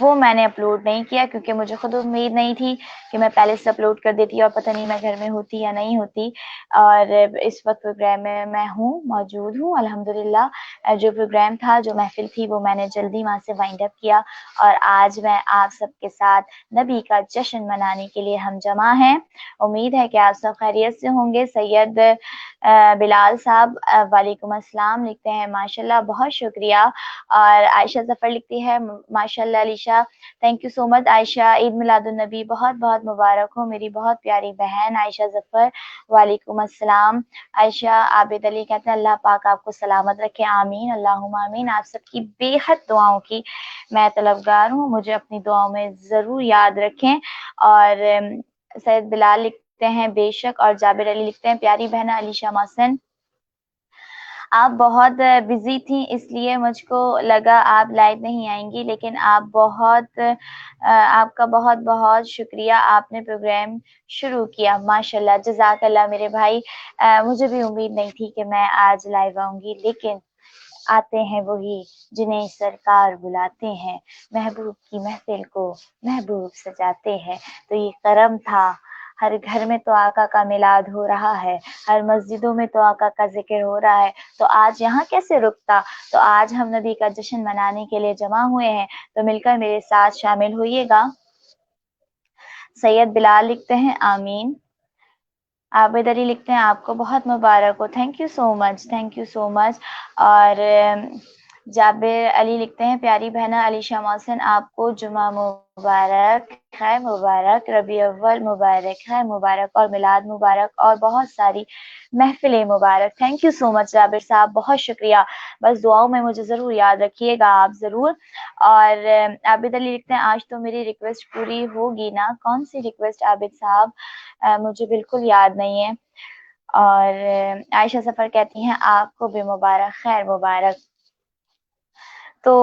وہ میں نے اپلوڈ نہیں کیا کیونکہ مجھے خود امید نہیں تھی کہ میں پہلے سے اپلوڈ کر دیتی اور پتہ نہیں میں گھر میں ہوتی یا نہیں ہوتی. اور اس وقت پروگرام میں ہوں، موجود ہوں الحمدللہ. جو پروگرام تھا، جو محفل تھی، وہ میں نے جلدی وہاں سے وائنڈ اپ کیا اور آج میں آپ سب کے ساتھ نبی کا جشن منانے کے لیے ہم جمع ہیں. امید ہے کہ آپ سب خیریت سے ہوں گے. سید بلال صاحب وعلیکم السلام لکھتے ہیں ماشاءاللہ، بہت شکریہ. اور عائشہ ظفر لکھتی ہے ماشاءاللہ علیشہ، تھینک یو سو مچ عائشہ. عید میلاد النبی بہت بہت مبارک ہو میری بہت پیاری بہن عائشہ ظفر. وعلیکم السلام. عائشہ عابد علی کہتے ہیں اللہ پاک آپ کو سلامت رکھے، آمین اللہم آمین. آپ سب کی بے حد دعاؤں کی میں طلبگار ہوں، مجھے اپنی دعاؤں میں ضرور یاد رکھیں. اور سید بلال لکھتے ہیں بے شک، اور جابر علی لکھتے ہیں پیاری بہن علیشہ محسن، آپ بہت بزی تھیں اس لیے مجھ کو لگا آپ لائیو نہیں آئیں گی، لیکن آپ کا بہت بہت شکریہ، آپ نے پروگرام شروع کیا ماشاءاللہ. جزاک اللہ میرے بھائی. مجھے بھی امید نہیں تھی کہ میں آج لائیو آؤں گی، لیکن آتے ہیں وہی جنہیں سرکار بلاتے ہیں، محبوب کی محفل کو محبوب سجاتے ہیں. تو یہ کرم تھا. ہر گھر میں تو آقا کا میلاد ہو رہا ہے، ہر مسجدوں میں تو آقا کا ذکر ہو رہا ہے، تو آج یہاں کیسے رکتا. تو آج ہم نبی کا جشن منانے کے لیے جمع ہوئے ہیں، تو مل کر میرے ساتھ شامل ہوئیے گا. سید بلال لکھتے ہیں آمین. عابد علی لکھتے ہیں آپ کو بہت مبارک ہو، thank you so much, thank you so much. اور جابر علی لکھتے ہیں پیاری بہنا علیشہ محسن آپ کو جمعہ مبارک، خیر مبارک، ربیع اول مبارک، خیر مبارک، اور میلاد مبارک، اور بہت ساری محفلیں مبارک. تھینک یو سو مچ جابر صاحب، بہت شکریہ. بس دعاؤں میں مجھے ضرور یاد رکھیے گا آپ ضرور. اور عابد علی لکھتے ہیں آج تو میری ریکویسٹ پوری ہوگی نا. کون سی ریکویسٹ عابد صاحب؟ مجھے بالکل یاد نہیں ہے. اور عائشہ ظفر کہتی ہیں آپ کو بھی مبارک، خیر مبارک. تو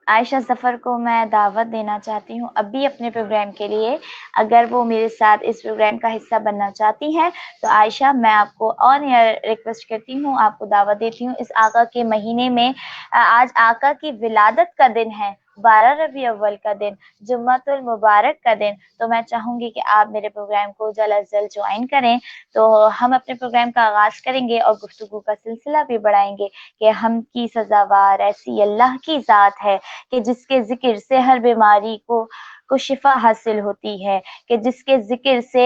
عائشہ ظفر کو میں دعوت دینا چاہتی ہوں ابھی اپنے پروگرام کے لیے. اگر وہ میرے ساتھ اس پروگرام کا حصہ بننا چاہتی ہیں تو عائشہ میں آپ کو آن ایئر ریکویسٹ کرتی ہوں، آپ کو دعوت دیتی ہوں اس آقا کے مہینے میں. آج آقا کی ولادت کا دن ہے، 12 ربیع اول کا دن، جمعۃ المبارک کا دن. تو میں چاہوں گی کہ آپ میرے پروگرام کو جلد از جلد جوائن کریں. تو ہم اپنے پروگرام کا آغاز کریں گے اور گفتگو کا سلسلہ بھی بڑھائیں گے کہ ہم کی سزاوار ایسی اللہ کی ذات ہے کہ جس کے ذکر سے ہر بیماری کو شفا حاصل ہوتی ہے، کہ جس کے ذکر سے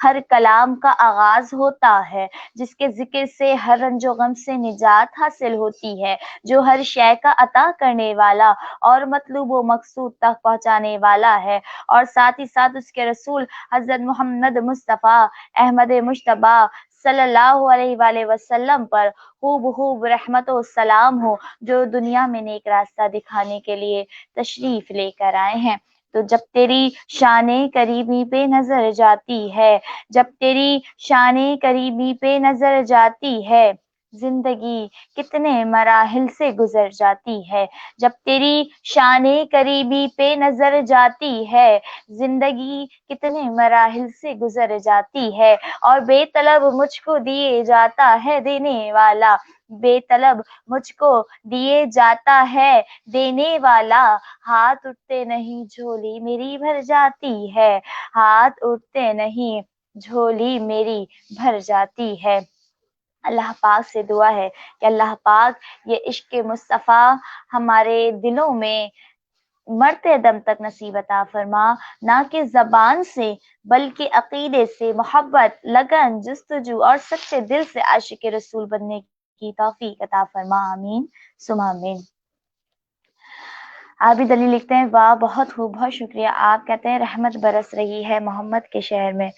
ہر کلام کا آغاز ہوتا ہے، جس کے ذکر سے ہر رنج و غم سے نجات حاصل ہوتی ہے، جو ہر شے کا عطا کرنے والا اور مطلوب و مقصود تک پہنچانے والا ہے. اور ساتھ ہی ساتھ اس کے رسول حضرت محمد مصطفیٰ احمد مجتبیٰ صلی اللہ علیہ وآلہ وسلم پر خوب رحمت و سلام ہو، جو دنیا میں نیک راستہ دکھانے کے لیے تشریف لے کر آئے ہیں. تو جب تیری شان کریمی پہ نظر جاتی ہے، جب تیری شان کریمی پہ نظر جاتی ہے، زندگی کتنے مراحل سے گزر جاتی ہے. جب تیری شان قریبی پہ نظر جاتی ہے، زندگی کتنے مراحل سے گزر جاتی ہے. اور بے طلب مجھ کو دیے جاتا ہے دینے والا، بے طلب مجھ کو دیے جاتا ہے دینے والا. ہاتھ اٹھتے نہیں جھولی میری بھر جاتی ہے، ہاتھ اٹھتے نہیں جھولی میری بھر جاتی ہے. اللہ پاک سے دعا ہے کہ اللہ پاک یہ عشق مصطفیٰ ہمارے دلوں میں مرتے دم تک نصیب عطا فرما، نہ کہ زبان سے بلکہ عقیدے سے، محبت، لگن، جستجو اور سچے دل سے عاشق رسول بننے کی توفیق عطا فرما، آمین ثم آمین. عابد علی لکھتے ہیں واہ بہت خوب، بہت شکریہ. آپ کہتے ہیں رحمت برس رہی ہے محمد کے شہر میں.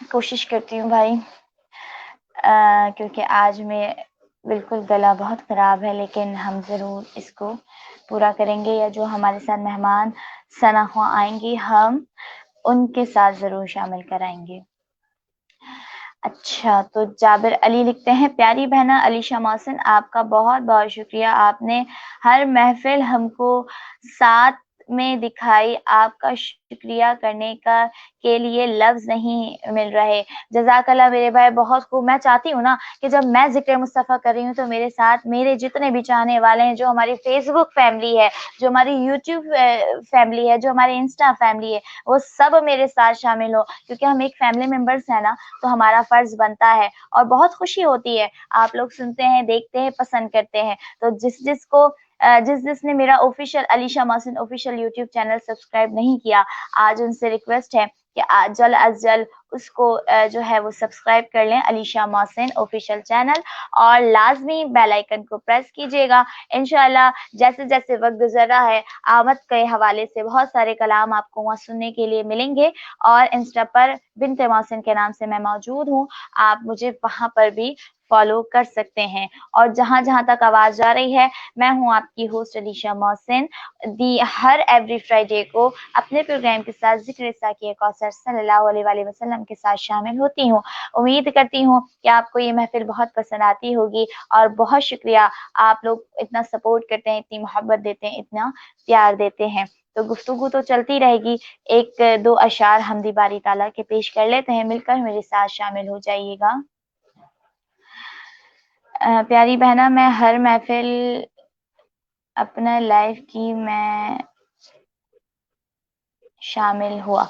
کوشش کرتی ہوں بھائی، کیونکہ آج میں بالکل گلا بہت خراب ہے، لیکن ہم ضرور اس کو پورا کریں گے. یا جو ہمارے ساتھ مہمان ثناء آئیں گی ہم ان کے ساتھ ضرور شامل کرائیں گے. اچھا، تو جابر علی لکھتے ہیں پیاری بہنا علیشہ محسن آپ کا بہت بہت شکریہ. آپ نے ہر محفل ہم کو ساتھ میں دکھائی، آپ کا شکریہ کرنے کا کے لیے لفظ نہیں مل رہے۔ جزاک اللہ میرے بھائی، بہت خوب۔ میں چاہتی ہوں نا کہ جب میں ذکر مصطفیٰ کر رہی ہوں تو میرے ساتھ میرے جتنے بھی چاہنے والے ہیں، جو ہماری فیس بک فیملی ہے، جو ہماری یوٹیوب فیملی ہے، جو ہماری انسٹا فیملی ہے، وہ سب میرے ساتھ شامل ہو، کیونکہ ہم ایک فیملی ممبرس ہیں نا، تو ہمارا فرض بنتا ہے اور بہت خوشی ہوتی ہے۔ آپ لوگ سنتے ہیں، دیکھتے ہیں، پسند کرتے ہیں، تو جس نے میرا آفیشیل علیشہ محسن آفیشیل یوٹیوب چینل سبسکرائب نہیں کیا، آج ان سے ریکویسٹ ہے کہ جلد از جلد اس کو جو ہے وہ سبسکرائب کر لیں، علیشہ محسن آفیشیل چینل، اور لازمی بیل آئیکن کو پریس کیجیے گا۔ انشاءاللہ جیسے جیسے وقت گزر رہا ہے، آمد کے حوالے سے بہت سارے کلام آپ کو وہاں سننے کے لیے ملیں گے، اور انسٹا پر بنت محسن کے نام سے میں موجود ہوں، آپ مجھے وہاں پر بھی فالو کر سکتے ہیں۔ اور جہاں جہاں تک آواز جا رہی ہے، میں ہوں آپ کی ہوسٹ علیشہ محسن، ہر ایوری فرائیڈے کو اپنے پروگرام کے ساتھ ذکر ساکیہ کوثر صلی اللہ علیہ وآلہ وسلم کے ساتھ شامل ہوتی ہوں۔ امید کرتی ہوں کہ آپ کو یہ محفل بہت پسند آتی ہوگی، اور بہت شکریہ، آپ لوگ اتنا سپورٹ کرتے ہیں، اتنی محبت دیتے ہیں، اتنا پیار دیتے ہیں۔ تو گفتگو تو چلتی رہے گی، ایک دو اشعار حمدی باری تعالیٰ کے پیش کر لیتے ہیں، مل کر میرے ساتھ شامل ہو جائیے گا۔ پیاری بہنا، میں ہر محفل اپنا لائف کی میں شامل ہوا۔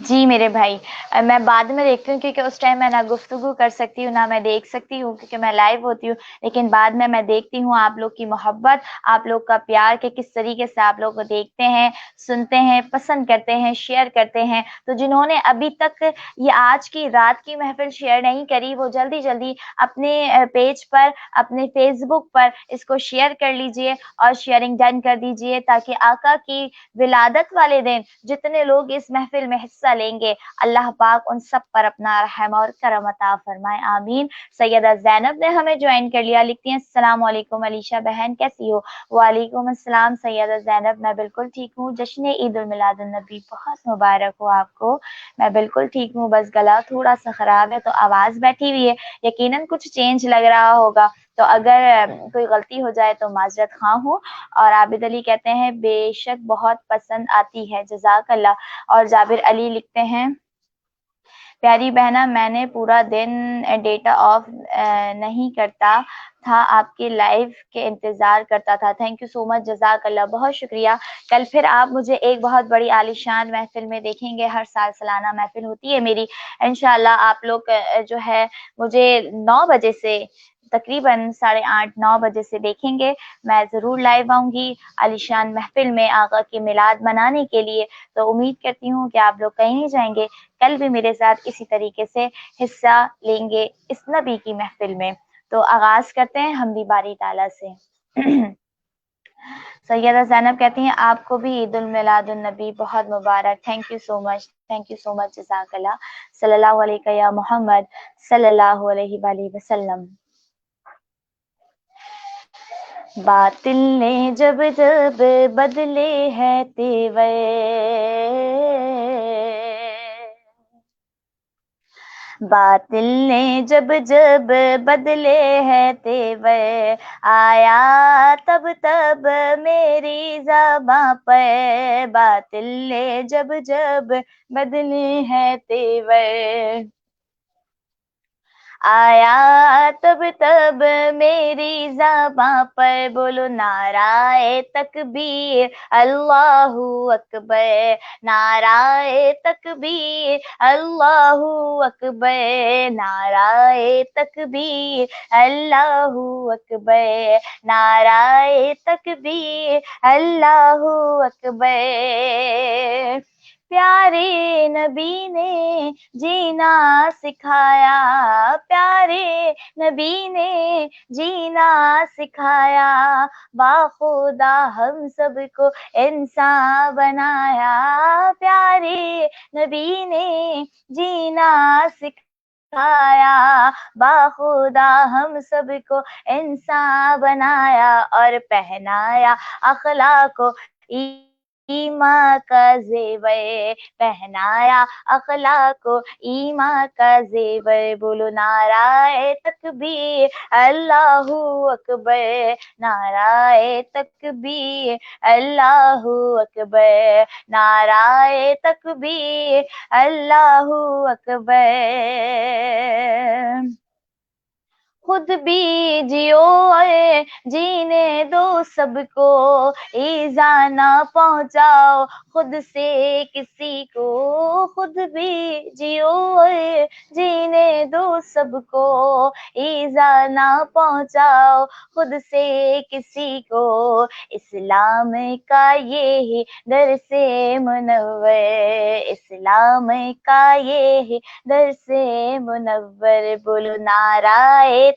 جی میرے بھائی، میں بعد میں دیکھتی ہوں، کیونکہ اس ٹائم میں نہ گفتگو کر سکتی ہوں، نہ میں دیکھ سکتی ہوں، کیونکہ میں لائیو ہوتی ہوں، لیکن بعد میں دیکھتی ہوں آپ لوگ کی محبت، آپ لوگ کا پیار، کہ کس طریقے سے آپ لوگ کو دیکھتے ہیں، سنتے ہیں، پسند کرتے ہیں، شیئر کرتے ہیں۔ تو جنہوں نے ابھی تک یہ آج کی رات کی محفل شیئر نہیں کری، وہ جلدی جلدی اپنے پیج پر، اپنے فیس بک پر اس کو شیئر کر لیجئے اور شیئرنگ ڈن کر دیجئے، تاکہ آقا کی ولادت والے دن جتنے لوگ اس محفل میں حصہ لیں گے، اللہ پاک ان سب پر اپنا رحم اور کرم عطا فرمائے، آمین۔ سیدہ زینب نے ہمیں جوائن کر لیا، لکھتی ہیں السلام علیکم علیشہ بہن، کیسی ہو؟ وعلیکم السلام سیدہ زینب، میں بالکل ٹھیک ہوں، جشن عید المیلاد النبی بہت مبارک ہو آپ کو۔ میں بالکل ٹھیک ہوں، بس گلا تھوڑا سا خراب ہے تو آواز بیٹھی ہوئی ہے، یقیناً کچھ چینج لگ رہا ہوگا، تو اگر کوئی غلطی ہو جائے تو معذرت خواہ ہوں۔ اور عابد علی کہتے ہیں بے شک بہت پسند آتی ہے، جزاک اللہ۔ اور جابر علی لکھتے ہیں پیاری بہنا، میں نے پورا دن ڈیٹا آف نہیں کرتا تھا، آپ کے لائیو کے انتظار کرتا تھا۔ تھینک یو سو مچ، جزاک اللہ، بہت شکریہ۔ کل پھر آپ مجھے ایک بہت بڑی عالیشان محفل میں دیکھیں گے، ہر سال سالانہ محفل ہوتی ہے میری، انشاءاللہ آپ لوگ جو ہے مجھے 9 بجے سے تقریباً 8:30 9 بجے سے دیکھیں گے، میں ضرور لائیو آؤں گی عالیشان محفل میں آقا کی میلاد منانے کے لیے۔ تو امید کرتی ہوں کہ آپ لوگ کہیں نہیں جائیں گے، کل بھی میرے ساتھ اسی طریقے سے حصہ لیں گے اس نبی کی محفل میں۔ تو آغاز کرتے ہیں حمدی باری تعالیٰ سے۔ سیدہ زینب کہتی ہیں آپ کو بھی عید المیلاد النبی بہت مبارک، thank you so much, thank you so much, جزاک اللہ، صلی اللہ علیہ یا محمد صلی اللہ علیہ وآلہ وسلم۔ باطل نے جب جب بدلے ہیں تیور، باطل نے جب جب بدلے ہیں تیور، آیا تب تب میری زباں پر، باطل نے جب جب بدلے ہیں تیور، آیا تب تب میری زباں پر، بولو نعرہ تکبیر اللہ اکبر، نعرہ تکبیر اللہ اکبر، نعرہ تکبیر اللہ اکبر، نعرہ تکبیر اللہ اکبر۔ پیارے نبی نے جینا سکھایا، پیارے نبی نے جینا سکھایا، باخدا ہم سب کو انسان بنایا، پیارے نبی نے جینا سکھایا، باخدا ہم سب کو انسان بنایا، اور پہنایا اخلاق کو ایمان کا زیور پہنایا اخلاق کو ایمان کا زیور بولو نعرہ تکبیر اللہ اکبر نعرہ تکبیر اللہ اکبر نعرہ تکبیر اللہ اکبر خود بھی جیو اے جینے دو سب کو ایزا نہ پہنچاؤ خود سے کسی کو خود بھی جیو اے جینے دو سب کو ایزا نہ پہنچاؤ خود سے کسی کو اسلام کا یہ درس منور اسلام کا یہ درس منور بولو نعرہ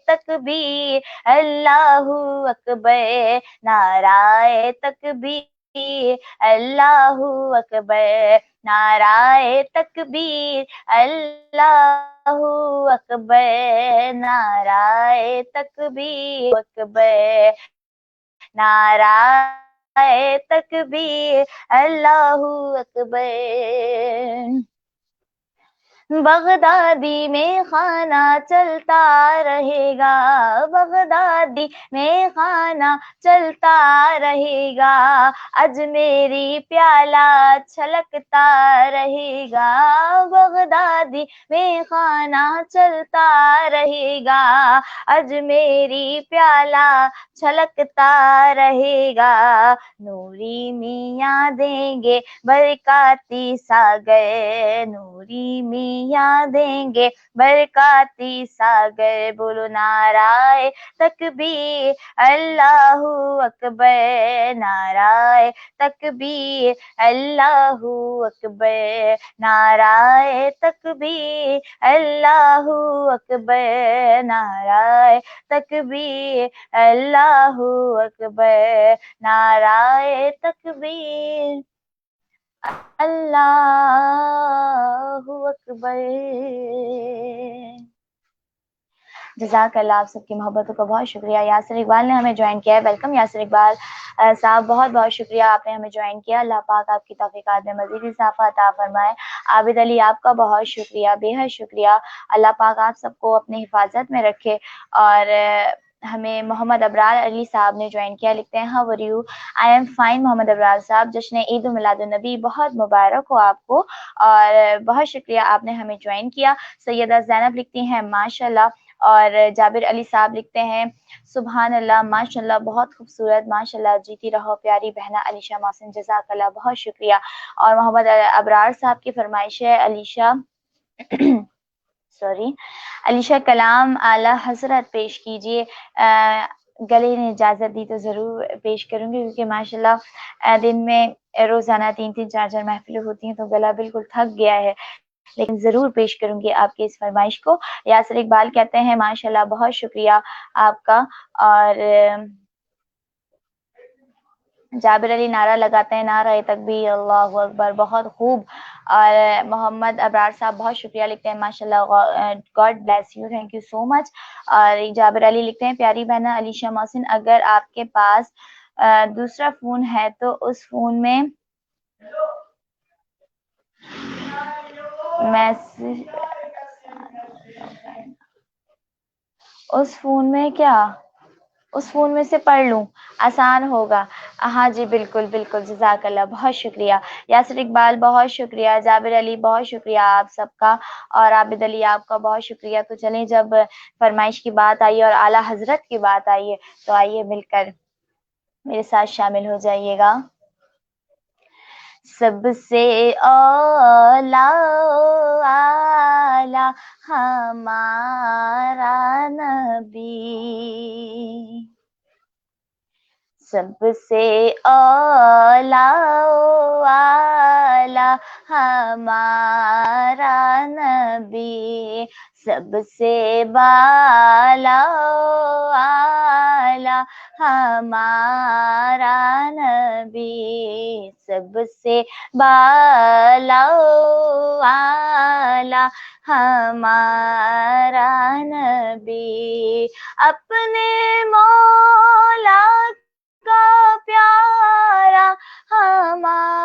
تکبیر اللہ اکبر نعرہ تکبیر اللہ اکبر نعرہ تکبیر اللہ اکبر نعرہ تکبیر اکبر نعرہ تکبیر اللہ اکبر بغدادی میں خانہ چلتا رہے گا بغدادی میں خانہ چلتا رہے گا اجمیری پیالہ چھلکتا رہے گا بغدادی میں خانہ چلتا رہے گا اجمیری پیالہ چھلکتا رہے گا نوری میاں دیں گے برکاتی ساگر نوری میاں دیں گے برکاتی ساگر بولو نعرہ تکبیر اللہ اکبر نعرہ تکبیر اللہ اکبر نعرہ تکبیر اللہ اکبر نعرہ تکبیر اللہ اکبر نعرہ تکبیر اللہ اکبر جزاک اللہ آپ سب کی محبتوں کا بہت شکریہ یاسر اقبال نے ہمیں جوائن کیا ہے ویلکم یاسر اقبال صاحب بہت بہت شکریہ آپ نے ہمیں جوائن کیا اللہ پاک آپ کی توفیقات میں مزید اضافہ عطا فرمائے عابد علی آپ کا بہت شکریہ بے حد شکریہ اللہ پاک آپ سب کو اپنی حفاظت میں رکھے اور ہمیں محمد ابرار علی صاحب نے جوائن کیا لکھتے ہیں how are you I am fine Muhammad Abrar صاحب جشن عید میلاد النبی بہت مبارک ہو آپ کو اور بہت شکریہ آپ نے ہمیں جوائن کیا سیدہ زینب لکھتی ہیں ماشاء اللہ اور جابر علی صاحب لکھتے ہیں سبحان اللہ ماشاء اللہ بہت خوبصورت ماشاء اللہ جیتی رہو پیاری بہنا علیشہ محسن جزاک اللہ بہت شکریہ اور محمد ابرار صاحب کی فرمائش ہے علیشہ علیشہ کلام اعلی حضرت پیش کیجیے گلے نے اجازت دی تو ضرور پیش کروں گی کیونکہ ماشاء اللہ دن میں روزانہ 3 4 محفلیں ہوتی ہیں تو گلا بالکل تھک گیا ہے لیکن ضرور پیش کروں گی آپ کی اس فرمائش کو یاسر اقبال کہتے ہیں ماشاءاللہ بہت شکریہ آپ کا اور جابر علی نعرہ لگاتے ہیں نعرہ تکبیر اللہ اکبر بہت خوب اور محمد ابرار صاحب بہت شکریہ لکھتے ہیں ماشاءاللہ God bless you thank you so much اور جابر علی لکھتے ہیں پیاری بہنا علیشہ محسن اگر آپ کے پاس دوسرا فون ہے تو اس فون میں اس فون میں کیا اس فون میں سے پڑھ لوں آسان ہوگا ہاں جی بالکل بالکل جزاک اللہ بہت شکریہ یاسر اقبال بہت شکریہ جابر علی بہت شکریہ آپ سب کا اور عابد علی آپ کا بہت شکریہ تو چلیں جب فرمائش کی بات آئی اور اعلیٰ حضرت کی بات آئی ہے تو آئیے مل کر میرے ساتھ شامل ہو جائیے گا سب سے اولا اعلیٰ ہمارا نبی سب سے اولا اعلیٰ ہمارا نبی سب سے بالا اعلیٰ ہمارا نبی سب سے بالا اعلیٰ ہمارا نبی اپنے مولا کا پیارا ہمارا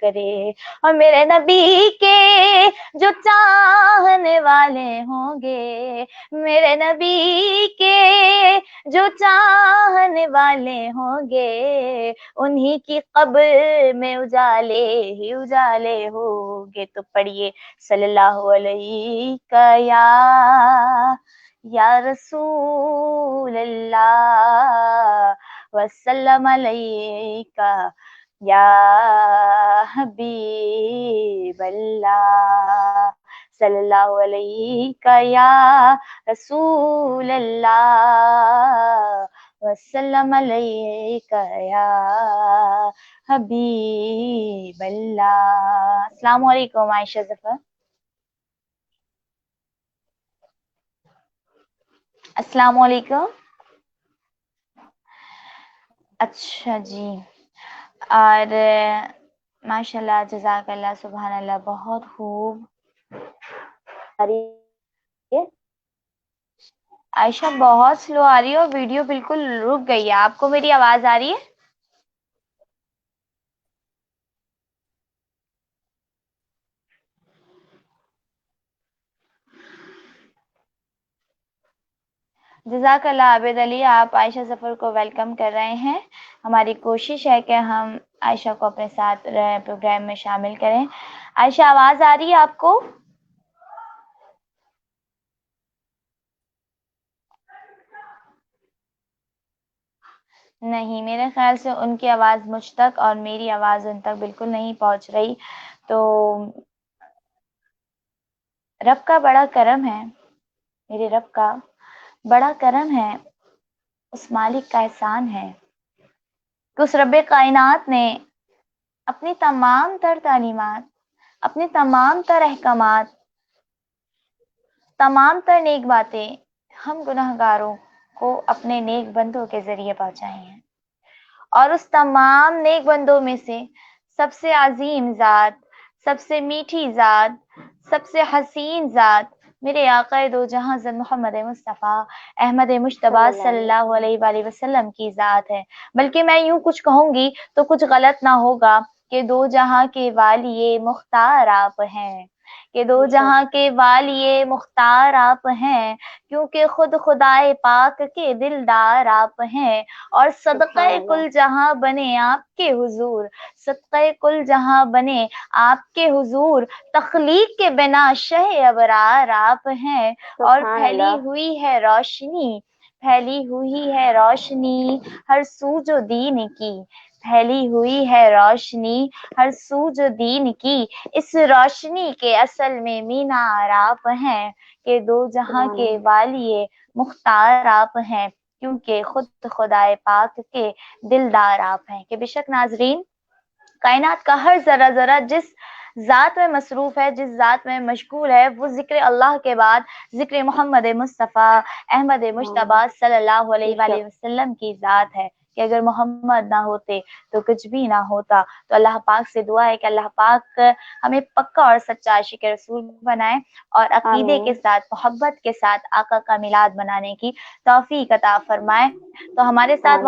کرے. اور میرے نبی کے جو چاہنے والے ہوں گے, میرے نبی کے جو چاہنے والے ہوں گے, انہی کی قبر میں اجالے ہی اجالے ہوں گے. تو پڑھیے صلی اللہ علیہ یا رسول اللہ وسلم علیکہ یا حبیب اللہ, صلی اللہ علیہ یا رسول اللہ وسلم علیکہ یا حبیب اللہ. السلام علیکم عائشہ ظفر. السلام علیکم. اچھا جی, اور ماشاءاللہ جزاک اللہ سبحان اللہ, بہت خوب. عائشہ بہت سلو آ رہی ہے اور ویڈیو بالکل رک گئی ہے. آپ کو میری آواز آ رہی ہے؟ جزاک اللہ عابد علی, آپ عائشہ ظفر کو ویلکم کر رہے ہیں. ہماری کوشش ہے کہ ہم عائشہ کو اپنے ساتھ پروگرام میں شامل کریں. عائشہ آواز آ رہی ہے آپ کو؟ نہیں, میرے خیال سے ان کی آواز مجھ تک اور میری آواز ان تک بالکل نہیں پہنچ رہی. تو رب کا بڑا کرم ہے, میرے رب کا بڑا کرم ہے, اس مالک کا احسان ہے کہ اس رب کائنات نے اپنی تمام تر تعلیمات, اپنی تمام تر احکامات, تمام تر نیک باتیں ہم گناہگاروں کو اپنے نیک بندوں کے ذریعے پہنچائی ہیں. اور اس تمام نیک بندوں میں سے سب سے عظیم ذات, سب سے میٹھی ذات, سب سے حسین ذات میرے آقا دو جہاں حضرت محمد مصطفیٰ احمد مجتبیٰ صلی اللہ علیہ وآلہ وسلم کی ذات ہے. بلکہ میں یوں کچھ کہوں گی تو کچھ غلط نہ ہوگا کہ دو جہاں کے والی مختار آپ ہیں, کہ دو جہاں کے والی مختار آپ ہیں, کیونکہ خود خدائے پاک کے دلدار آپ ہیں. اور صدقہ کل جہاں بنے آپ کے حضور, صدقہ کل جہاں بنے آپ کے حضور, تخلیق کے بنا شہ ابرار آپ ہیں. اور پھیلی ہوئی ہے روشنی, پھیلی ہوئی ہے روشنی ہر سو جو دین کی, پھیلی ہوئی ہے روشنی ہر سو جو دین کی. اس روشنی کے اصل میں مینار آپ ہیں, کہ دو جہاں کے والی مختار آپ ہیں, کیونکہ خود خدائے پاک کے دلدار آپ ہیں. کہ بے شک ناظرین, کائنات کا ہر ذرہ ذرہ جس ذات میں مصروف ہے, جس ذات میں مشغول ہے, وہ ذکر اللہ کے بعد ذکر محمد مصطفیٰ احمد مجتبیٰ صلی اللہ علیہ وآلہ وسلم کی ذات ہے. کہ اگر محمد نہ ہوتے تو کچھ بھی نہ ہوتا. تو اللہ پاک سے دعا ہے کہ اللہ پاک ہمیں پکا اور سچا عاشق رسول بنائے, اور عقیدے کے ساتھ, محبت کے ساتھ آقا کا میلاد منانے کی توفیق عطا فرمائے. تو ہمارے ساتھ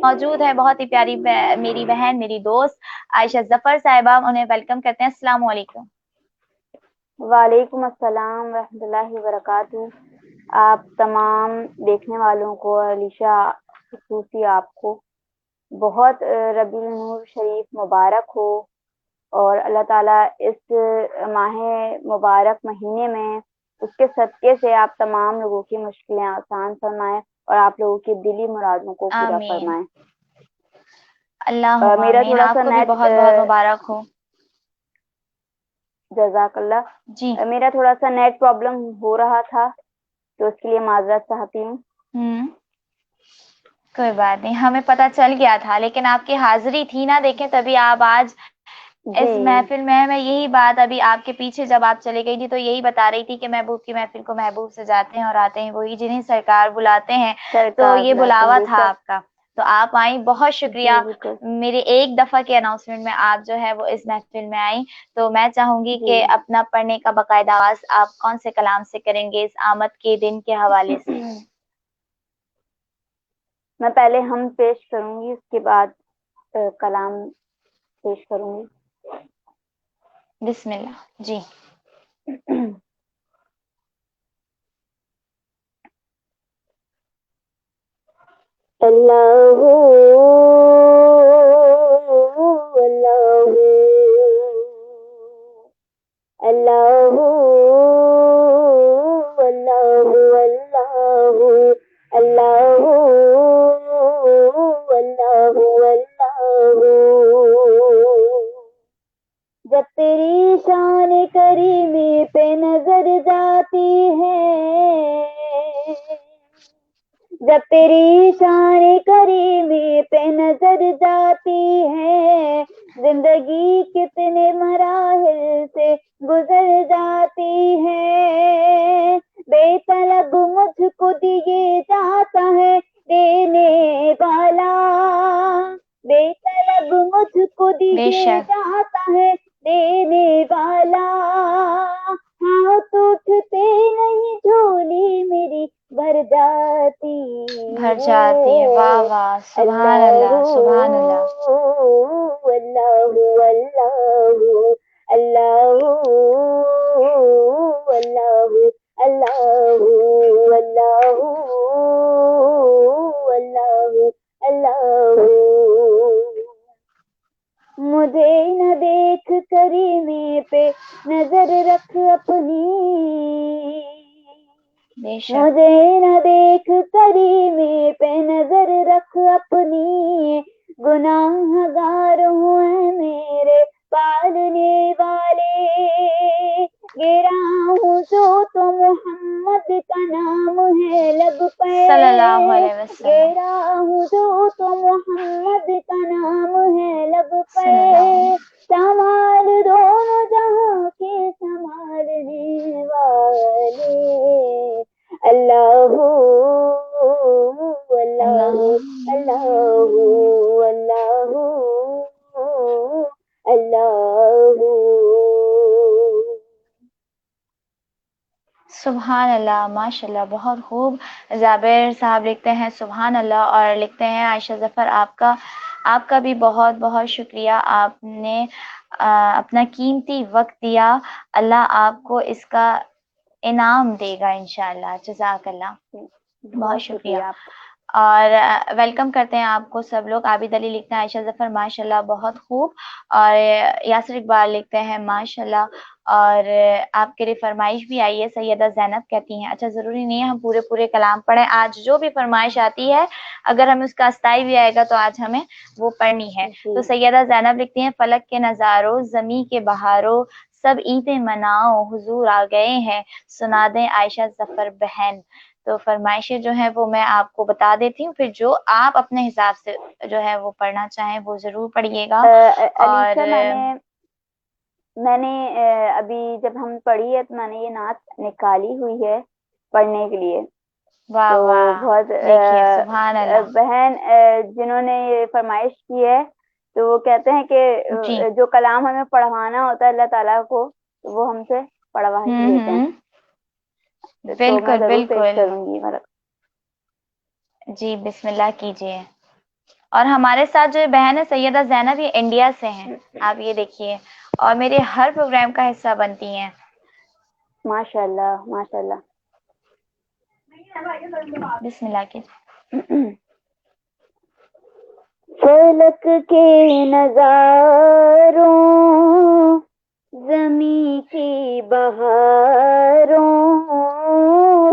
موجود ہے بہت ہی پیاری میری بہن, میری دوست عائشہ ظفر صاحبہ, انہیں ویلکم کرتے ہیں. السلام علیکم. وعلیکم السلام ورحمۃ اللہ وبرکاتہ. آپ تمام دیکھنے والوں کو, علیشہ خصوصی آپ کو بہت ربیع النور شریف مبارک ہو, اور اللہ تعالیٰ اس ماہ مبارک مہینے میں اس کے صدقے سے آپ تمام لوگوں کی مشکلیں آسان فرمائے اور آپ لوگوں کی دلی مرادوں کو پورا آمین. فرمائے. اللہم میرا آمین. تھوڑا آپ سا کو بھی نیٹ, بہت بہت مبارک ہو. جزاک اللہ. جی, میرا تھوڑا سا نیٹ پرابلم ہو رہا تھا, تو اس کے لیے معذرت چاہتی ہوں. کوئی بات نہیں, ہمیں پتہ چل گیا تھا, لیکن آپ کی حاضری تھی نا, دیکھیں تبھی آپ آج اس محفل میں یہی بات ابھی آپ کے پیچھے جب آپ چلے گئی تھی تو یہی بتا رہی تھی کہ محبوب کی محفل کو محبوب سے جاتے ہیں اور آتے ہیں وہی جنہیں سرکار بلاتے ہیں. تو یہ بلاوا تھا آپ کا, تو آپ آئیں, بہت شکریہ. میرے ایک دفعہ کے اناؤنسمنٹ میں آپ جو ہے وہ اس محفل میں آئیں. تو میں چاہوں گی کہ اپنا پڑھنے کا باقاعدہ آغاز آپ کون سے کلام سے کریں گے اس آمد کے دن کے حوالے سے؟ میں پہلے ہم پیش کروں گی, اس کے بعد کلام پیش کروں گی. بسم اللہ. جی. اللہ اللہ اللہ اللہ اللہ اللہ اللہ. جب تیری شان کریمی پہ نظر جاتی ہے، جب تیری شان کریمی پہ نظر جاتی ہے، زندگی کتنے مراحل سے گزر جاتی ہے. بے طلب مجھ کو دیے جاتا ہے دینے والا، بے طلب مجھ کو بے دیے شک. جاتا ہے دینے والا. ہاتھ اٹھتے نہیں جھولی میری بھر جاتی بھر ہے. جاتی ہے. واہ واہ. سبحان اللہ اللہ. سبحان اللہ. اللہ اللہ اللہ اللہ اللہ اللہ اللہ. مجھے نہ دیکھ کریمی پہ نظر رکھ اپنی، بے شک. مجھے نہ دیکھ کریمی پہ نظر رکھ اپنی. گناہ ہزار ہوئے میرے پالنے والے، گرا ہوں جو تو محمد کا نام ہے لب پہ، صلی اللہ علیہ وسلم. گرا ہوں جو تو محمد کا نام ہے لب پہ. صلی اللہ علیہ. سنبھال دونوں جہاں کے سنبھالنے والے. اللہ اللہ اللہ اللہ اللہ. سبحان اللہ. ماشاء اللہ. بہت خوب. جابر صاحب لکھتے ہیں سبحان اللہ، اور لکھتے ہیں عائشہ ظفر آپ کا بھی بہت بہت شکریہ. آپ نے اپنا قیمتی وقت دیا. اللہ آپ کو اس کا انعام دے گا انشاءاللہ. جزاک اللہ. بہت شکریہ. آپ کا. اور ویلکم کرتے ہیں آپ کو سب لوگ. عابد علی لکھتے ہیں عائشہ ظفر ماشاءاللہ بہت خوب. اور یاسر اقبال لکھتے ہیں ماشاءاللہ. اور آپ کے لیے فرمائش بھی آئی ہے. سیدہ زینب کہتی ہیں اچھا ضروری نہیں ہے ہم پورے کلام پڑھیں، آج جو بھی فرمائش آتی ہے اگر ہمیں اس کا استائی بھی آئے گا تو آج ہمیں وہ پڑھنی ہے. تو سیدہ زینب لکھتی ہیں فلک کے نظاروں زمیں کے بہاروں سب عیدیں مناؤ حضور آ گئے ہیں سنا دیں عائشہ ظفر بہن. تو فرمائشیں جو ہیں وہ میں آپ کو بتا دیتی ہوں، پھر جو آپ اپنے حساب سے جو ہے وہ پڑھنا چاہیں وہ ضرور پڑھیے گا. اور علیشہ میں نے ابھی جب ہم پڑھی ہے تو میں نے یہ نعت نکالی ہوئی ہے پڑھنے کے لیے. واہ تو واہ. بہت دیکھیے سبحان اللہ. بہن جنہوں نے یہ فرمائش کی ہے تو وہ کہتے ہیں جی. کہ جو کلام ہمیں پڑھوانا ہوتا ہے اللہ تعالیٰ کو تو وہ ہم سے پڑھوا ہی دیتے ہیں. تو میں بالکل ضرور پیش بالکل. کروں گی. جی بسم اللہ کیجیے. اور ہمارے ساتھ جو بہن ہے سیدہ زینب یہ انڈیا سے ہیں، آپ یہ دیکھیے، اور میرے ہر پروگرام کا حصہ بنتی ہیں. ماشاء اللہ ماشاء اللہ. بسم اللہ کیجیے. فلک کے نظاروں زمیں کی بہاروں،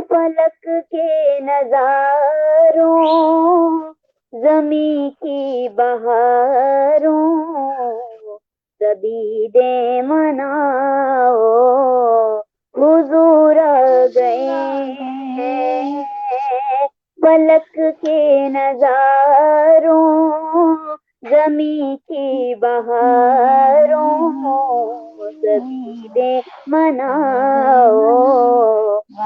فلک کے نظاروں زمیں کی بہاروں سبھی دے مناؤ حضور آ گئے ہیں. فلک کے نظاروں زمیں کی بہاروں سبھی دے مناؤ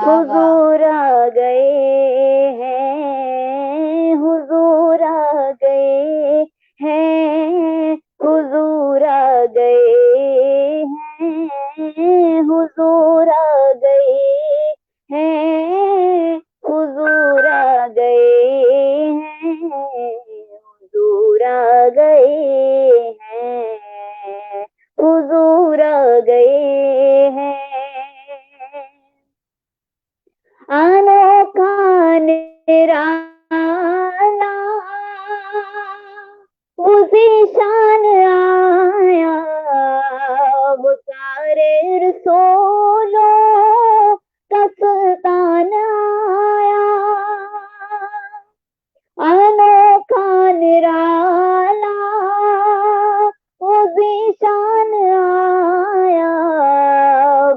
حضور آ گئے ہیں حضور آ گئے ہیں حضور آ گئے ہیں حضور آ گئے ہیں حضور آ گئے ہیں حضور آ گئے گئے ہیں، انوکھا نرالا وہ ذیشان آیا، وہ سارے رسولوں کا سلطان آیا، انوکھا نرالا وہ ذیشان آیا،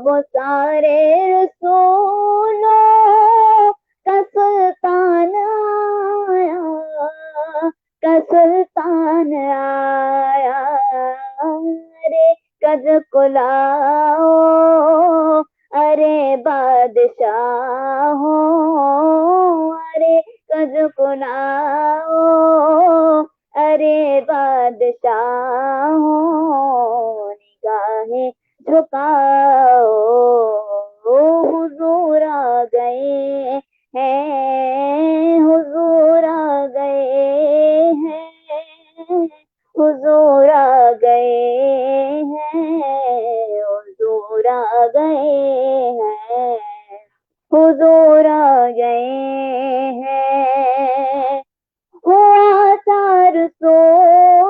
وہ سارے رسولوں کا سلطان آیا، کا سلطان آیا، ارے کج کلاؤ ارے بادشاہ ہو، ارے کج کلاؤ ارے بادشاہ ہو، نگاہیں جھکاؤ حضور آ گئے ہیں، حضور آ گئے ہیں، حضور آ گئے ہیں، حضور آ گئے ہیں، حضور آ گئے ہیں، ہوا چار سو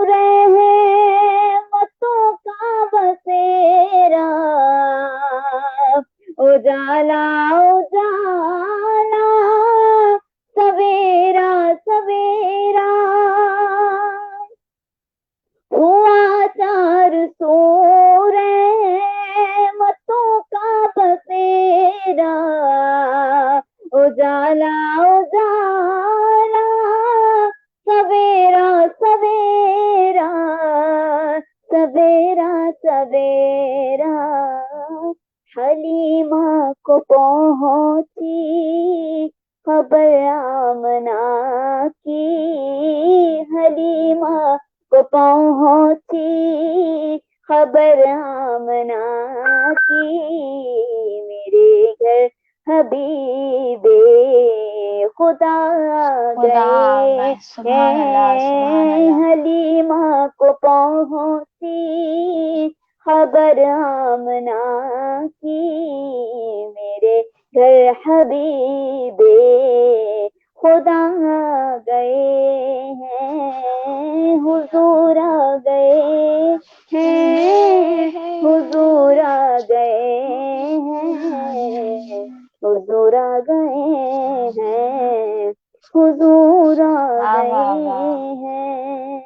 رحمتوں کا بسیرا، اجالا اجالا سویرا سویرا، ہوا چار سو رحمتوں کا بسیرا، اجالا اجالا سویرا سویرا، سویرا سویرا، حلیمہ کو پہنچی خبر آمنہ کی، حلیمہ کو پہنچی خبر آمنہ کی، میرے گھر حبیب خدا گئے سبحان اللہ سبحان ہیں، اللہ. حلیمہ کو پہنچی خبر آمنہ کی، میرے گھر حبیب خدا گئے ہیں، حضور آ گئے ہیں، حضور آ گئے ہیں، حضور آ گئے ہیں، حضور آ گئے ہیں۔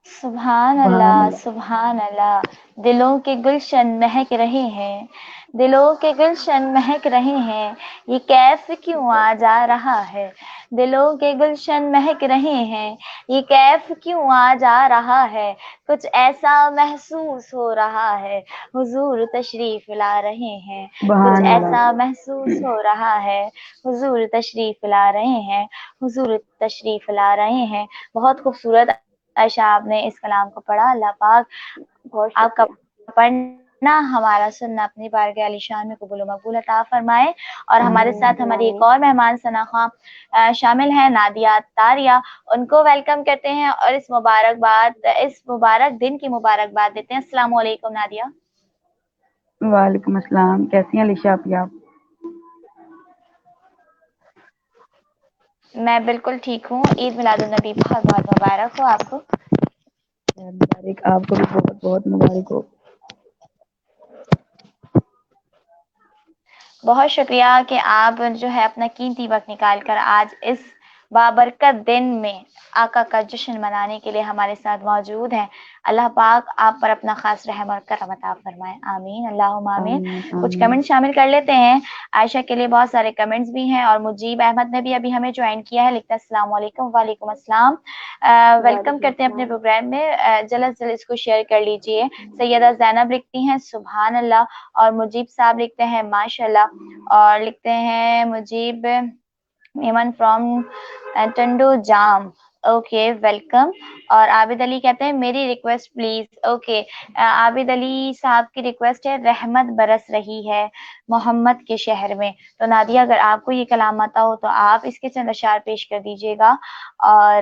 سبحان اللہ سبحان اللہ. دلوں کے گلشن مہک رہے ہیں، دلوں کے گلشن مہک رہے ہیں، یہ کیف کیوں آ جا رہا ہے، دلوں کے گلشن مہک رہے ہیں، یہ کیف کیوں آ جا رہا ہے، کچھ ایسا محسوس ہو رہا ہے، حضور تشریف لا رہے ہیں، کچھ ایسا محسوس ہو رہا ہے، حضور تشریف لا رہے ہیں، حضور تشریف لا رہے ہیں. بہت خوبصورت عائشہ آپ نے اس کلام کو پڑھا. اللہ پاک بہت آپ کا شکریہ۔ پڑھنا ہمارا سننا اپنی بارگاہ علی شان میں قبول و مقبول عطا فرمائے. اور ہمارے ساتھ ہماری ایک اور مہمان ثنا خواں شامل ہیں، نادیہ طاریہ. ان کو ویلکم کرتے ہیں اور اس مبارک دن کی مبارکباد دیتے ہیں. السلام علیکم نادیہ. وعلیکم السلام، کیسی ہیں علیشہ آپ؟ میں بالکل ٹھیک ہوں. عید میلاد النبی بہت بہت مبارک ہو آپ کو. مبارک، آپ کو بھی بہت بہت مبارک ہو. بہت شکریہ کہ آپ جو ہے اپنا قیمتی وقت نکال کر آج اس بابرکت دن میں آقا کا جشن منانے کے لیے ہمارے ساتھ موجود ہیں. اللہ پاک آپ پر اپنا خاص رحم اور کرم عطا فرمائے. آمین اللہم آمین. کچھ کمنٹ شامل کر لیتے ہیں. عائشہ کے لیے بہت سارے کمنٹس بھی ہیں، اور مجیب احمد نے بھی ابھی ہمیں جوائن کیا ہے، لکھتا ہے السلام علیکم. وعلیکم السلام. ویلکم کرتے ہیں اپنے پروگرام میں. جلد جلد اس کو شیئر کر لیجئے. سیدہ زینب لکھتی ہیں سبحان اللہ، اور مجیب صاحب لکھتے ہیں ماشاء اللہ، اور لکھتے ہیں Mujeeb Aiman from Tando Jam. Okay welcome. اور عابد علی کہتے ہیں میری request please. Okay Abid Ali صاحب کی ریکویسٹ ہے، رحمت برس رہی ہے محمد کے شہر میں. تو نادیہ اگر آپ کو یہ کلام آتا ہو تو آپ اس کے چند اشعار پیش کر دیجیے گا. اور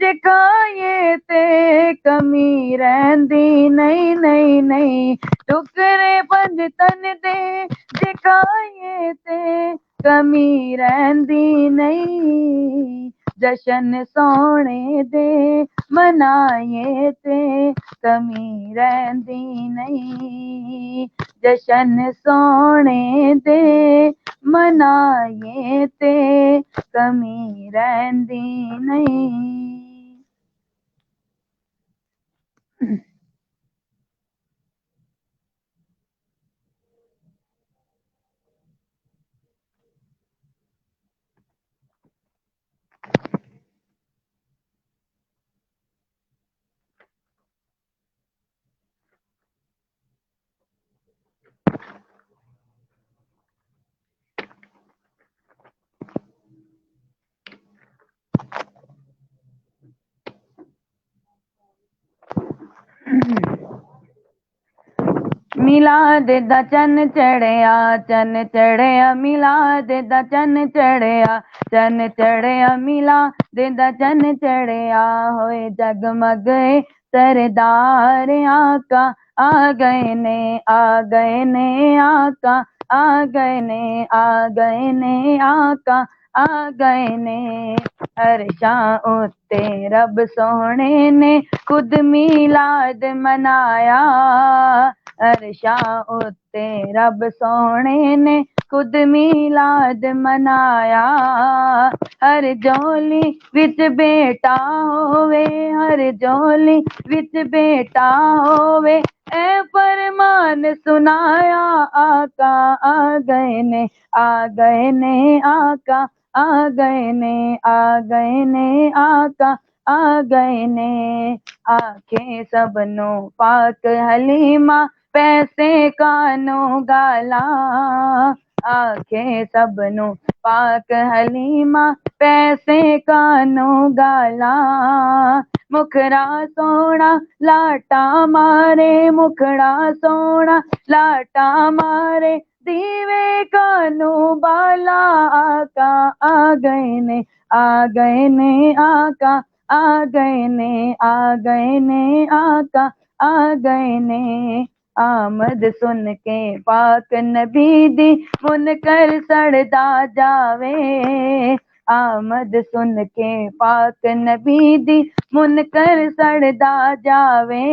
جکائے تے کمی رہندی نہیں نہیں نہیں ٹکرے پنج تن دے جکائے تے کمی رہندی نہیں جشن سونے دے منائے تے کمی رہندی نہیں جشن سونے دے منائے تے کمی رہندی نہیں. میلاد دا چن چڑھیا میلاد دا چن چڑھیا میلاد دا چن چڑھیا ہوئے جگمگ سردار آقا آ گئے نے آقا آ گئے نے آقا آ گئے نے عرشاں اتے رب سونے نے خود میلاد منایا عرشاں اتے رب سونے نے خود میلاد منایا ہر جولی وچ بیٹا ہووے ہر جولی وچ بیٹا ہووے اے فرمان سنایا آقا آ گئے نے آقا آ گئے نے آقا آ گئے نے آنکھیں سب نو پاک حلیمہ پیسے کانوں گالا آنکھیں سب نو پاک حلیمہ پیسے کانوں گالا مکھڑا سونا لاٹا مارے مکھڑا سونا لاٹا مارے دیوے کانوں بالا آقا آ گئے نے آقا آ گئے نے آقا آ گئے نے آمد سن کے پاک نبی دی منکر سڑدا جاوے آمد سن کے پاک نبی دی منکر سڑدا جاوے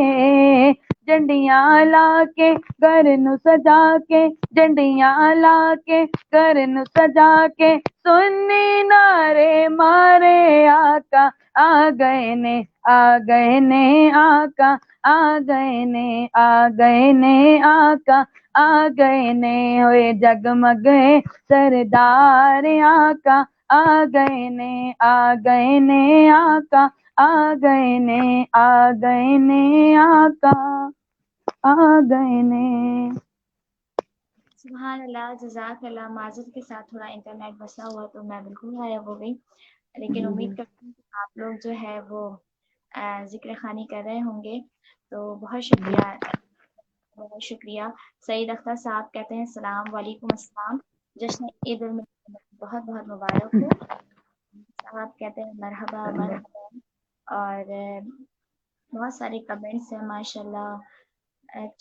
جنڈیاں لا کے گھر نو سجا کے جنڈیاں لا کے گھر نو سجا کے سنی نعرے مارے آقا آ گئے نے آقا آ گئے نے آقا آ گئے نے ہوئے جگمگ سردار آقا آ گئے نے آقا آ گئے نے آقا آ گئے نے. سبحان اللہ، جزاک اللہ. معذرت کے ساتھ تھوڑا انٹرنیٹ مسئلہ ہوا تو میں بالکل غائب ہو گئی، لیکن امید کرتی ہوں کہ آپ لوگ جو ہے وہ ذکر خوانی کر رہے ہوں گے. تو بہت شکریہ، بہت شکریہ. سعید اختر صاحب کہتے ہیں السلام علیکم. السلام. جشن عید المیلاد بہت بہت مبارک ہو. صاحب کہتے ہیں مرحبا مرحبا. اور بہت سارے کمنٹس ہیں ماشاءاللہ،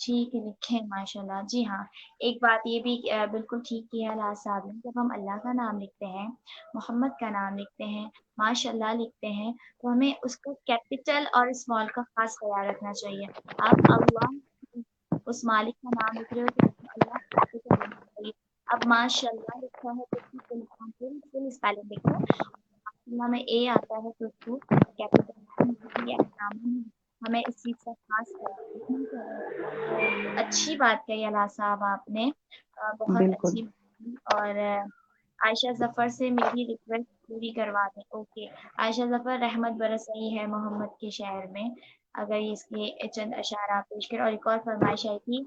ٹھیک لکھے ہیں ماشاءاللہ. جی ہاں، ایک بات یہ بھی بالکل ٹھیک کی ہے اللہ صاحب نے، جب ہم اللہ کا نام لکھتے ہیں، محمد کا نام لکھتے ہیں، ماشاءاللہ لکھتے ہیں، تو ہمیں اس کا کیپٹل اور اسمال کا خاص خیال رکھنا چاہیے. آپ اللہ اس مالک کا نام لکھ رہے ہو تو اللہ کیپٹل لکھنا چاہیے. اب ماشاءاللہ لکھا ہے تو اس کو فل اسپیلنگ لکھو. ماشاءاللہ میں اے آتا ہے تو اس کو کیپٹل ہمیں اس چیز کا خاص خیال رکھنا چاہیے. اچھی بات کہی اللہ صاحب آپ نے، بہت بالکل اچھی. اور عائشہ ظفر سے میری ریکویسٹ پوری کروا دیں. اوکے عائشہ ظفر، رحمت برس رہی ہے محمد کے شہر میں، اگر اس کے چند اشعار آپ پیش کریں. اور ایک اور فرمائش آئی تھی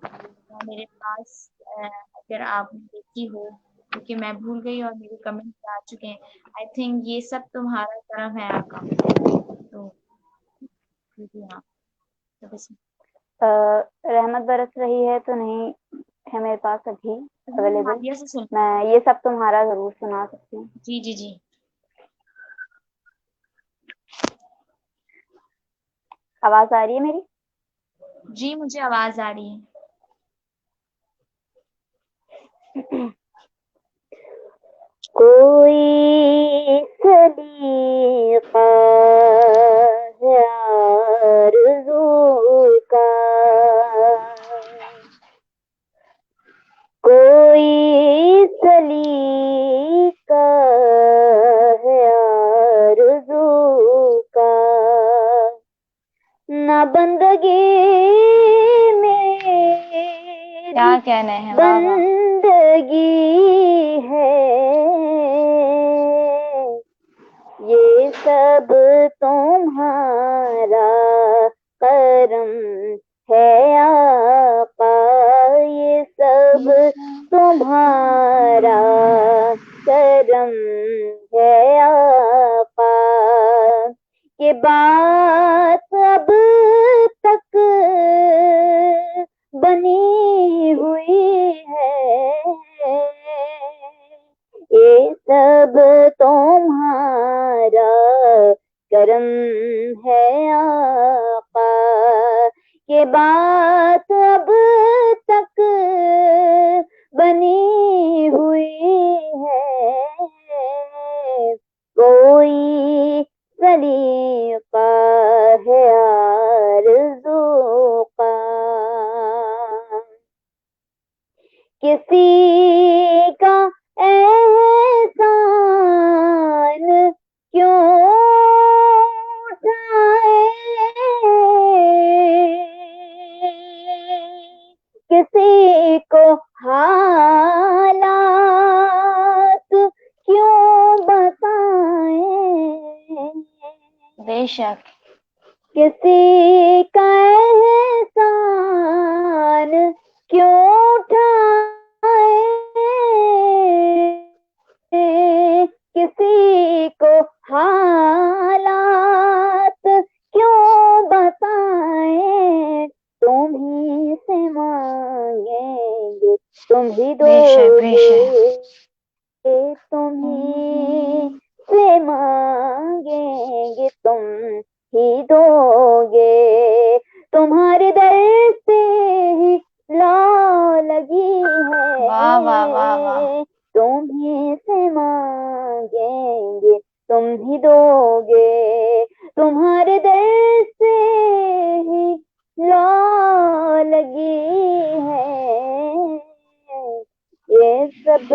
میرے پاس، اگر آپ نے دیکھی ہو کیونکہ میں بھول گئی اور میرے کمنٹ آ چکے ہیں. آئی تھنک یہ سب تمہارا کرم ہے آقا. تو جی ہاں، تو بس رحمت برس رہی ہے تو نہیں ہے میرے پاس ابھی اویلیبل. ہادیہ سے سن. میں یہ سب تمہارا ضرور سنا سکتی ہوں. جی جی جی. آواز آ رہی ہے میری؟ جی مجھے آواز آ رہی ہے. کوئی سلیقہ ہے آرزو کا، کوئی سلیقہ ہے آرزو کا، نہ بندگی میری کیا کہنے ہیں، واہ واہ. بندگی ہے، یہ سب تمہارا کرم ہے آقا، یہ سب تمہارا کرم ہے آقا، یہ بات اب تک بنی ہوئی ہے، یہ سب تمہارا کرم ہے آقا، یہ بات اب تک بنی ہوئی ہے، کوئی سلیقہ ہے آرزو کا، کسی کا احسان کیوں اٹھائے، کسی کو حالات کیوں بتائیں، بے شک. کسی کا احسان کیوں اٹھائے، کسی کو حالات کیوں بتائیں، تم ہی سے مانگیں گے تم ہی دو بے شک بے گے، شک. تم ہی سے مانگیں گے تم ہی دو گے، تمہارے در سے ہی لا لگی واہ واہ واہ واہ. ہے، تم ہی سے مانگیں گے تم ہی دو گے، تمہارے در سے ہی لا لگی ہے، یہ سب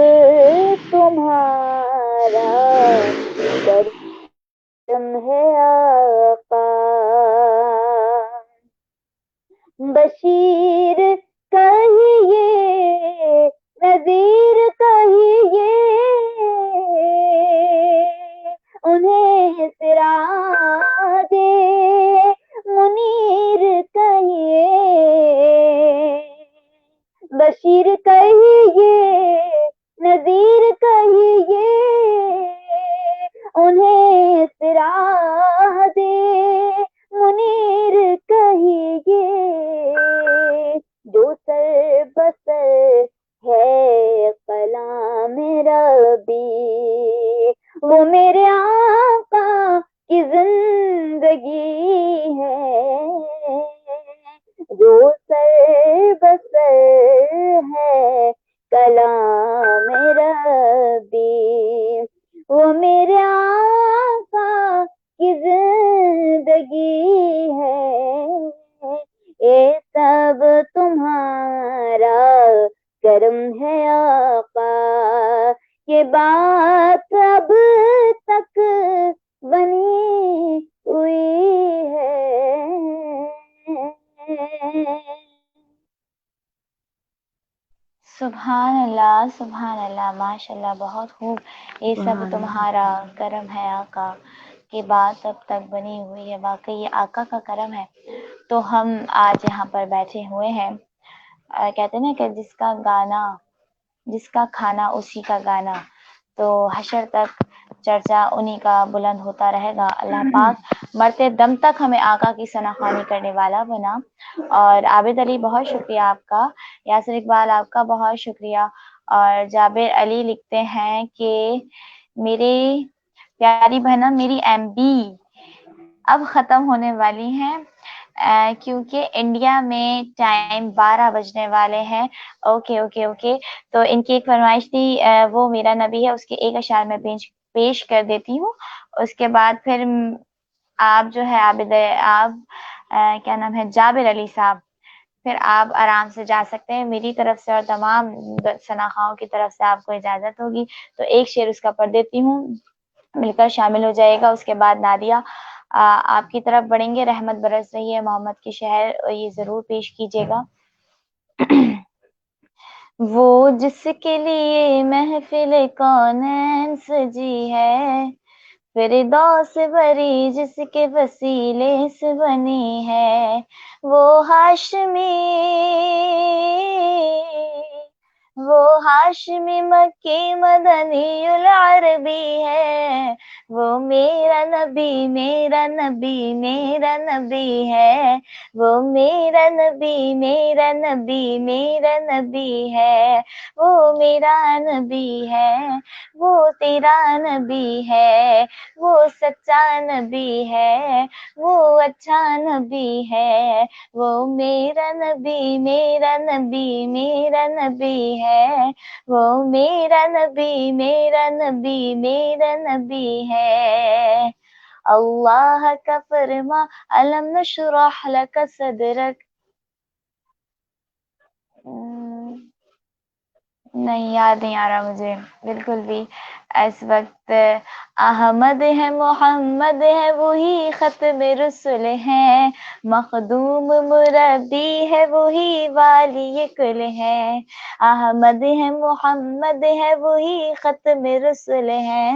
تمہارا کرم ہے آقا، بشیر کہیے نذیر کہیے، انہیں سراج منیر کہیے، بشیر کہیے نذیر کہیے، انہیں سراج منیر کہیے، جو سر بسر ہے کلام ربی، وہ میرے آقا کی زندگی ہے، جو سر بسر ہے کلام ربی، وہ میرے آقا کی زندگی ہے، یہ سب تمہارا کرم ہے آقا، یہ بات اب تک بنی ہوئی ہے، سبحان اللہ، ماشاء اللہ، بہت خوب. یہ سب تمہارا کرم ہے آقا، کہ بات اب تک بنی ہوئی ہے. واقعی یہ آقا کا کرم ہے تو ہم آج یہاں پر بیٹھے ہوئے ہیں. کہتے ہیں نا کہ جس کا گانا، جس کا کھانا اسی کا گانا، تو حشر تک چرچا انہی کا بلند ہوتا رہے گا. اللہ پاک مرتے دم تک ہمیں آقا کی ثنا خوانی کرنے والا بنا. اور عابد علی بہت شکریہ آپ کا، یاسر اقبال آپ کا بہت شکریہ. اور جابر علی لکھتے ہیں کہ میری پیاری بہنا، میری ایم بی اب ختم ہونے والی ہیں، کیونکہ انڈیا میں ٹائم 12 بجنے والے ہیں. Okay okay okay. تو ان کی ایک فرمائش تھی، وہ میرا نبی ہے، اس کے ایک اشعار میں پیش کر دیتی ہوں. اس کے بعد پھر آپ جو ہے عابد، آپ کیا نام ہے، جابر علی صاحب، پھر آپ آرام سے جا سکتے ہیں. میری طرف سے اور تمام ثناخواؤں کی طرف سے آپ کو اجازت ہوگی تو ایک شعر اس کا پڑھ دیتی ہوں، مل کر شامل ہو جائے گا. اس کے بعد نادیہ آپ کی طرف بڑھیں گے. رحمت برس رہی ہے محمد کی شہر، یہ ضرور پیش کیجیے گا. وہ جس کے لیے محفل کونین سجی ہے، فردوس بری جس کے وسیلے سے بنی ہے، وہ ہاشمی مکی مدنی العربی ہے، وہ میرا نبی میرا نبی میرا نبی ہے، وہ میرا نبی میرا نبی میرا نبی ہے، وہ میرا نبی ہے، وہ تیرا نبی ہے، وہ سچا نبی ہے، وہ اچھا نبی ہے، وہ میرا نبی میرا نبی میرا نبی ہے، وہ میرا نبی میرا نبی میرا نبی ہے. اللہ کا فرما الم نشرح لک صدرک. نہیں یاد نہیں آ رہا مجھے بالکل بھی اس وقت. احمد ہے محمد ہے وہی ختم رسول ہے، مخدوم مربی ہے وہی والی کل ہے. احمد ہے محمد ہے وہی ختم رسول ہے،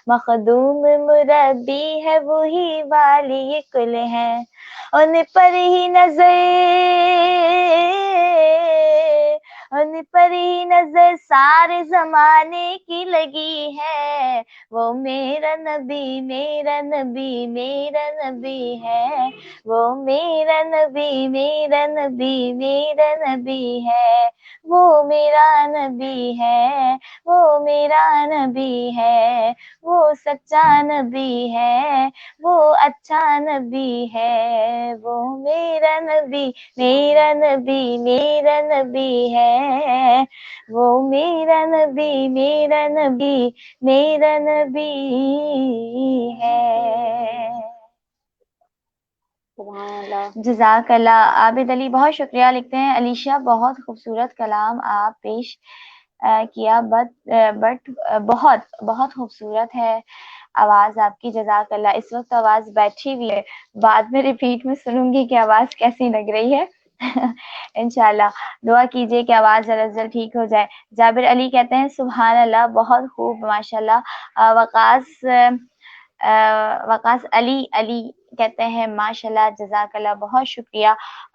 مخدوم مربی ہے وہی والی کل ہے. ان پر ہی نظر، ان پر ہی نظر سارے زمانے کی لگی ہے، وہ میرا نبی میرا نبی میرا نبی ہے، وہ میرا نبی میرا نبی میرا نبی ہے، وہ میرا نبی ہے، وہ میرا نبی ہے، وہ سچا نبی ہے، وہ اچھا نبی ہے، وہ میرا نبی میرا نبی میرا نبی ہے، وہ میرا نبی میرا نبی میرا نبی ہے. سبحان اللہ. جزاک اللہ. عابد علی بہت شکریہ لکھتے ہیں. علیشا بہت خوبصورت کلام آپ پیش کیا، بٹ بہت بہت خوبصورت ہے آواز آپ کی. جزاک اللہ. اس وقت آواز بیٹھی ہوئی ہے، بعد میں ریپیٹ میں سنوں گی کہ آواز کیسی لگ رہی ہے. انشاءاللہ دعا کیجیے کہ آواز جلد جلد ٹھیک ہو جائے. جابر علی کہتے ہیں سبحان اللہ، بہت خوب ماشاءاللہ. وقاص علی کہتے ہیں ماشاءاللہ جزاک اللہ، بہت شکریہ.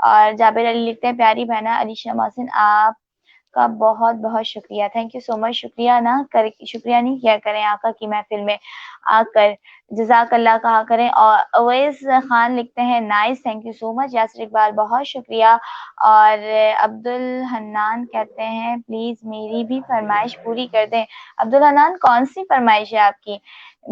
اور جابر علی لکھتے ہیں پیاری بہنا علیشا محسن آپ کا بہت بہت شکریہ. تھینک یو سو مچ. شکریہ نہیں کیا کریں آقا کی محفل میں آ کر، جزاک اللہ کہا کریں. اور اویس خان لکھتے ہیں نائس، تھینک یو سو مچ. یاسر اقبال بہت شکریہ. اور عبدالحنان کہتے ہیں پلیز میری بھی فرمائش پوری کر دیں. عبدالحنان کون سی فرمائش ہے آپ کی؟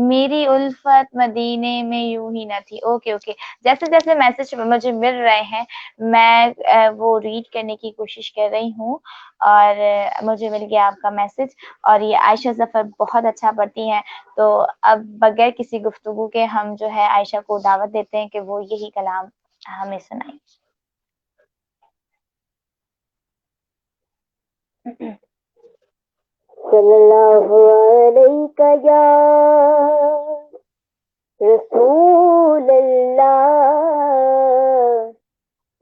میری الفت مدینے میں یوں ہی نہ تھی. Okay okay. جیسے جیسے میسج مجھے مل رہے ہیں میں وہ ریڈ کرنے کی کوشش کر رہی ہوں. اور مجھے مل گیا آپ کا میسج. اور یہ عائشہ ظفر بہت اچھا پڑھتی ہیں، تو اب بغیر کسی گفتگو کے ہم جو ہے عائشہ کو دعوت دیتے ہیں کہ وہ یہی کلام ہمیں سنائیں. صلی اللہ علیہ یا رسول اللہ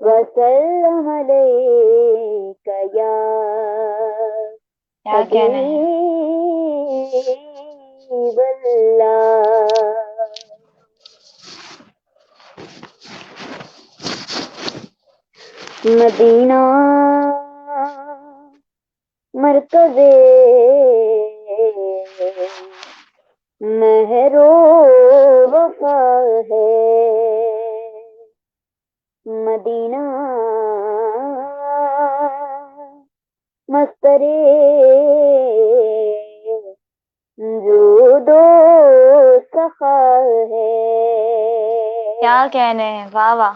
وسلم علیک یا کیا کہنا ہے. حبیب اللہ. مدینہ مرکز مہرو وفا ہے، مدینہ مستر جود و سخا ہے. کیا کہنے ہیں، واہ واہ.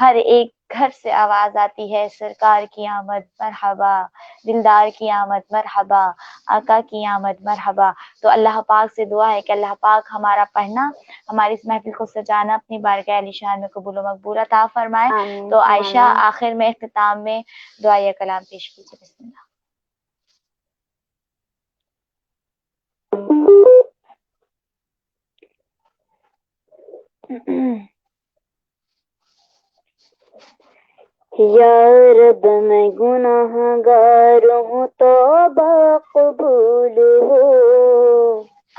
ہر ایک گھر سے آواز آتی ہے سرکار کی آمد مرحبا، دلدار کی آمد مرحبا، آقا کی آمد مرحبا۔ تو اللہ پاک سے دعا ہے کہ اللہ پاک ہمارا پڑھنا، ہماری اس محفل کو سجانا اپنی بارگاہ علی شان میں قبول و مقبول عطا فرمائے۔ آمین تو ثم عائشہ آمین۔ آخر میں اختتام میں دعائے کلام پیش کیجیے، بسم اللہ۔ یا رب میں گناہ گار ہوں، توبہ قبول ہو،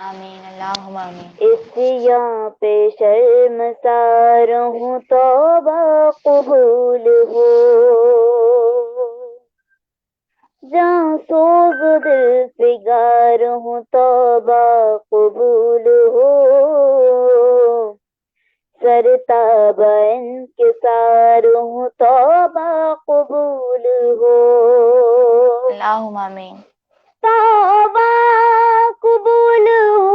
آمین اللہم آمین۔ عصیاں پہ شرمسار ہوں، توبہ قبول ہو، جاں سوز دل فگار ہوں، توبہ قبول ہو، سرتاب انکسار ہوں، توبہ قبول ہو، اللہم آمین۔ توبہ قبول ہو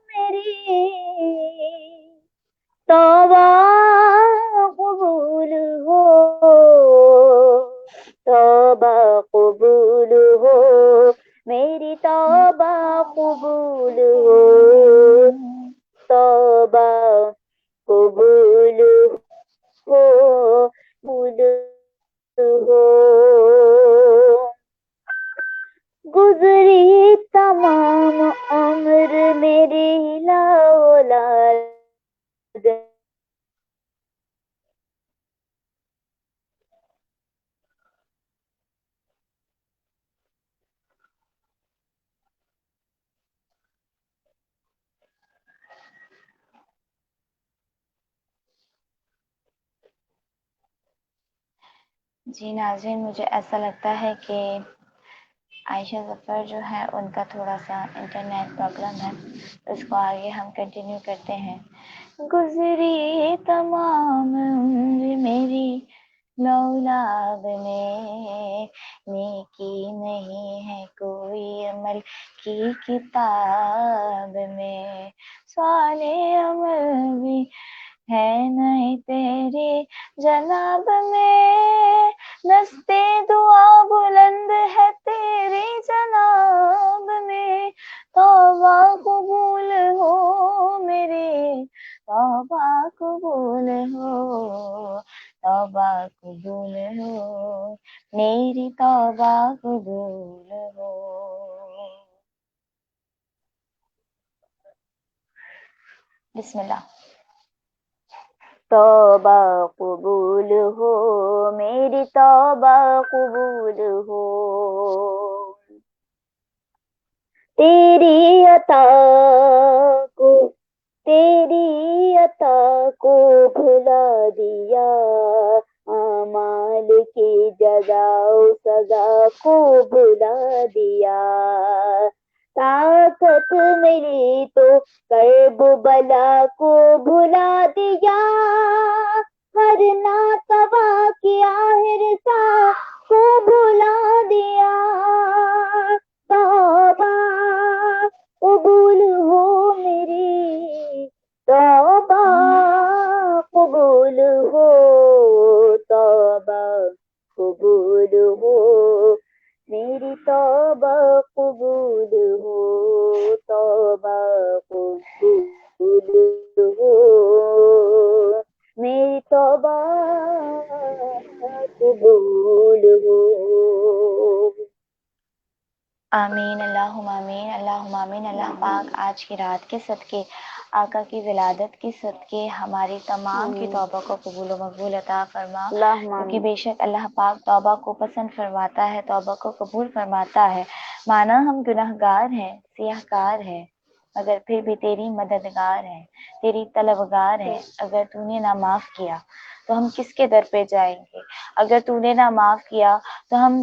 میری، توبہ قبول ہو، توبہ قبول ہو میری، توبہ قبول ہو، توبہ قبول ہو، قبول ہو، گزری تمام عمر میری لا اولاد، جی ناظرین، مجھے ایسا لگتا ہے کہ عائشہ ظفر جو ہے ان کا تھوڑا سا انٹرنیٹ پرابلم ہے، اس کو آگے ہم کنٹینیو کرتے ہیں۔ گزری تمام عمر میری لولاب میں، نیکی نہیں ہے کوئی عمل کی کتاب میں، صالح عمل بھی ہے نہیں تیری جناب میں، دستے دعا بلند ہے تیری جناب میں، توبہ قبول ہو میری، توبہ قبول ہو، توبہ قبول ہو میری، توبہ قبول ہو۔ بسم اللہ۔ توبہ قبول ہو میری، توبہ قبول ہو، تیری عطا کو، تیری عطا کو بھلا دیا، اعمال کی جزا و سزا کو بھلا دیا، طاقت ملی تو کرب بلا کو بھلا دیا، ہر ناتوا کی آہرسا کو بھلا دیا، توبہ قبول ہو میری، توبہ قبول ہو، توبہ قبول ہو میری، توبہ قبول ہو، توبہ قبول ہو میری، توبہ قبول ہو۔ آمین اللہم آمین، اللہم آمین۔ اللہ پاک آج کی رات کے صدقے، آقا کی ولادت کے صدقے ہماری تمام کی توبہ کو قبول و مقبول عطا فرما، اللہم کیونکہ آمین۔ بے شک اللہ پاک توبہ کو پسند فرماتا ہے، توبہ کو قبول فرماتا ہے۔ مانا ہم گناہ گار ہیں، سیاہ کار ہے، مگر پھر بھی تیری مددگار ہے، تیری طلبگار ہے۔ اگر تو نے نہ معاف کیا تو ہم کس کے در پہ جائیں گے؟ اگر تو نے نہ معاف کیا تو ہم